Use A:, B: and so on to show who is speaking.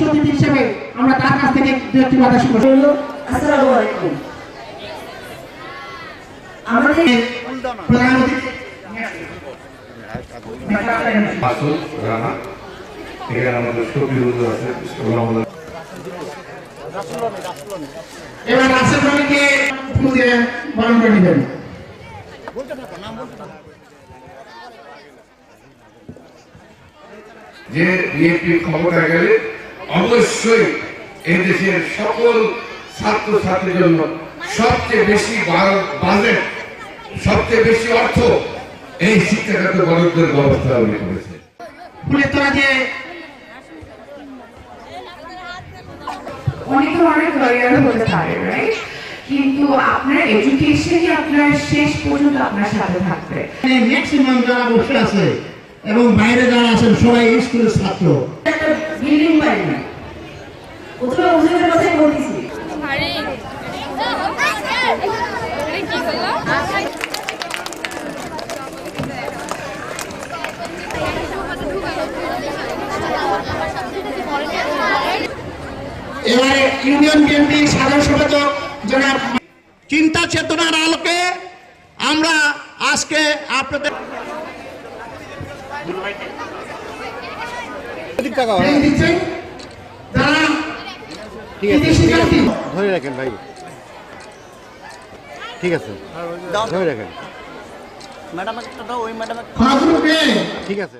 A: অতিথি হিসেবে আমরা তার কাছ থেকে দুটি কথা শুনব।
B: আসসালামু আলাইকুম। আমাদের
A: প্রধান অতিথি
C: মাসুদ রানা, এখানে আমাদের শফিউল হুজুর আছে,
A: এবার রাসেল রনিকে ফুল দিয়ে বরণ করে নেবেন।
C: যে বিএনপি ক্ষমতায় গেলে অবশ্যই এই দেশের সকল ছাত্র ছাত্রীর জন্য সবচেয়ে বেশি বাজেট, সবচেয়ে বেশি অর্থ এই শিক্ষাগত বরাদ্দের ব্যবস্থা উনি করেছে।
A: ফুলের তোরা যে
D: অনেকে অনেক লয়ার হতে পারে, রাইট? কিন্তু আপনার এডুকেশনই আপনার শেষ পর্যন্ত আপনার সাথে থাকবে।
A: ম্যাক্সিমাম যারা বসে আছে এবং বাইরে যারা আছেন সবাই স্কুলের ছাত্র।
B: একটা বিল্ডিং পাই না, প্রথমে হুজুরের কথাই বলতেছি।
A: এবারে ইউনিয়ন বিএনপির সাধারণ সম্পাদক জনাব চিন্তা চেতনার আলোকে আমরা আজকে আপনাদের দিচ্ছেন যারা
E: ধরে রাখেন ভাই, ঠিক আছে, ধরে রাখেন,
A: ঠিক আছে।